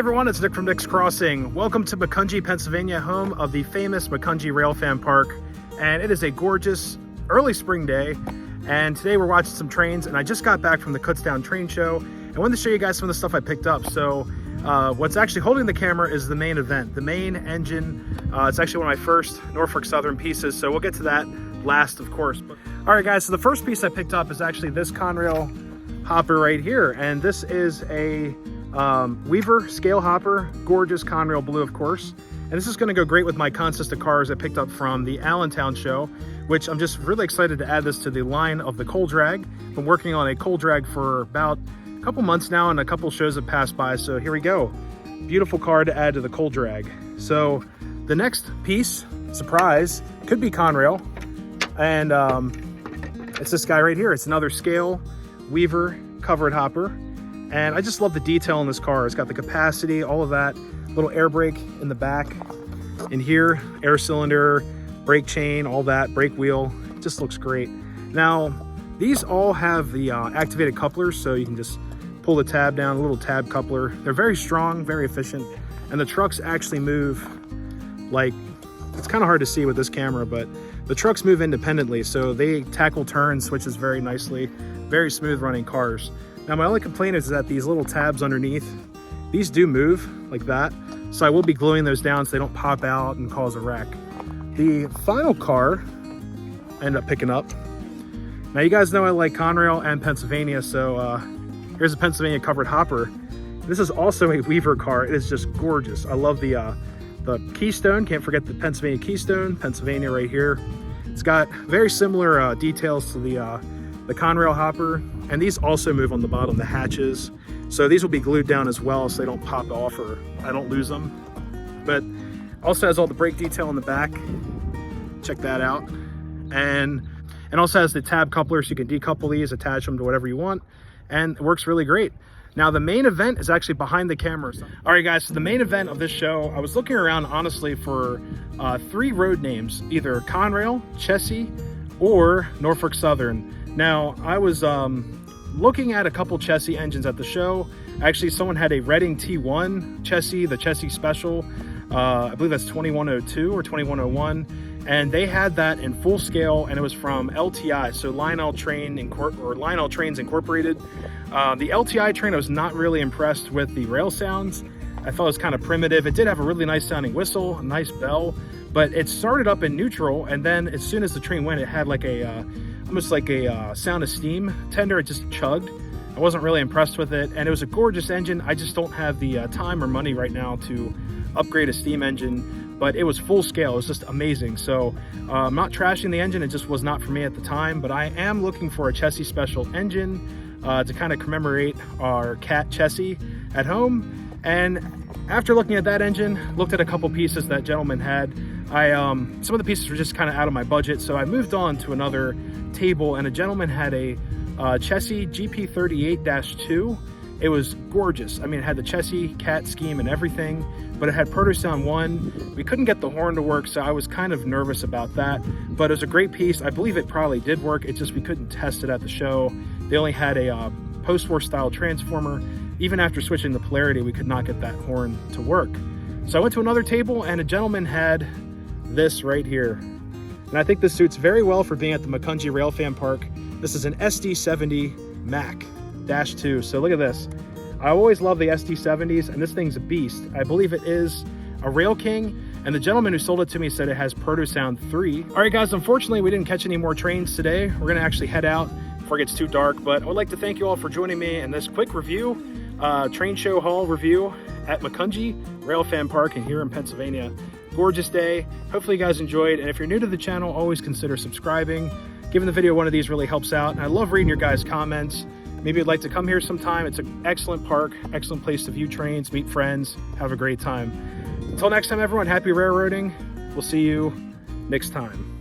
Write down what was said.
everyone, it's Nick from Nick's Crossing. Welcome to Macungie, Pennsylvania, home of the famous Macungie Railfan Park. And it is a gorgeous early spring day. And today we're watching some trains, and I just got back from the Kutztown train show. I wanted to show you guys some of the stuff I picked up. So what's actually holding the camera is the main event, the main engine. It's actually one of my first Norfolk Southern pieces, so we'll get to that last, of course. All right, guys, so the first piece I picked up is actually this Conrail hopper right here. And this is a Weaver scale hopper, gorgeous Conrail blue, of course. And this is going to go great with my consistent cars I picked up from the Allentown show, which I'm just really excited to add this to the line of the coal drag. Been working on a coal drag for about a couple months now, and a couple shows have passed by, so here we go. Beautiful car to add to the coal drag. So the next piece, surprise, could be Conrail, and it's this guy right here. It's another scale Weaver covered hopper. And I just love the detail in this car. It's got the capacity, all of that, little air brake in the back. In here, air cylinder, brake chain, all that, brake wheel. It just looks great. Now, these all have the activated couplers, so you can just pull the tab down, a little tab coupler. They're very strong, very efficient, and the trucks actually move like, it's kind of hard to see with this camera, but the trucks move independently, so they tackle turns, switches very nicely, very smooth running cars. Now, my only complaint is that these little tabs underneath, these do move like that. So I will be gluing those down so they don't pop out and cause a wreck. The final car I ended up picking up. Now, you guys know I like Conrail and Pennsylvania, so here's a Pennsylvania covered hopper. This is also a Weaver car. It is just gorgeous. I love the Keystone. Can't forget the Pennsylvania Keystone. Pennsylvania right here. It's got very similar details to the Conrail hopper, and these also move on the bottom, the hatches. So these will be glued down as well so they don't pop off or I don't lose them. But also has all the brake detail in the back. Check that out. And also has the tab coupler, so you can decouple these, attach them to whatever you want, and it works really great. Now, the main event is actually behind the camera. All right, guys, so the main event of this show, I was looking around, honestly, for 3 road names, either Conrail, Chessie, or Norfolk Southern. Now, I was looking at a couple Chessie engines at the show. Actually, someone had a Reading T1 Chessie, the Chessie Special. I believe that's 2102 or 2101. And they had that in full scale, and it was from LTI, so Lionel Trains Incorporated. The LTI train, I was not really impressed with the rail sounds. I thought it was kind of primitive. It did have a really nice sounding whistle, a nice bell, but it started up in neutral, and then as soon as the train went, it had like a almost like a sound of steam tender. It just chugged. I wasn't really impressed with it, and it was a gorgeous engine. I just don't have the time or money right now to upgrade a steam engine, but it was full scale. It was just amazing. So I'm not trashing the engine. It just was not for me at the time, but I am looking for a Chessie Special engine to kind of commemorate our cat Chessie at home. And after looking at that engine, looked at a couple pieces that gentleman had. Some of the pieces were just kind of out of my budget, so I moved on to another table, and a gentleman had a Chessie GP38-2. It was gorgeous. I mean, it had the Chessie cat scheme and everything, but it had Proto Sound 1. We couldn't get the horn to work, so I was kind of nervous about that, but it was a great piece. I believe it probably did work. It's just we couldn't test it at the show. They only had a post-war style transformer. Even after switching the polarity, we could not get that horn to work. So I went to another table, and a gentleman had this right here. And I think this suits very well for being at the Macungie Railfan Park. This is an SD70 Mac-2. So look at this. I always love the SD70s, and this thing's a beast. I believe it is a Rail King, and the gentleman who sold it to me said it has Proto Sound 3. All right, guys, unfortunately, we didn't catch any more trains today. We're gonna actually head out before it gets too dark, but I would like to thank you all for joining me in this quick review, train show haul review at Macungie Railfan Park and here in Pennsylvania. Gorgeous day. Hopefully you guys enjoyed, and if you're new to the channel, always consider subscribing. Giving the video one of these really helps out, and I love reading your guys' comments. Maybe you'd like to come here sometime. It's an excellent park, excellent place to view trains, meet friends, have a great time. Until next time, everyone, happy railroading. We'll see you next time.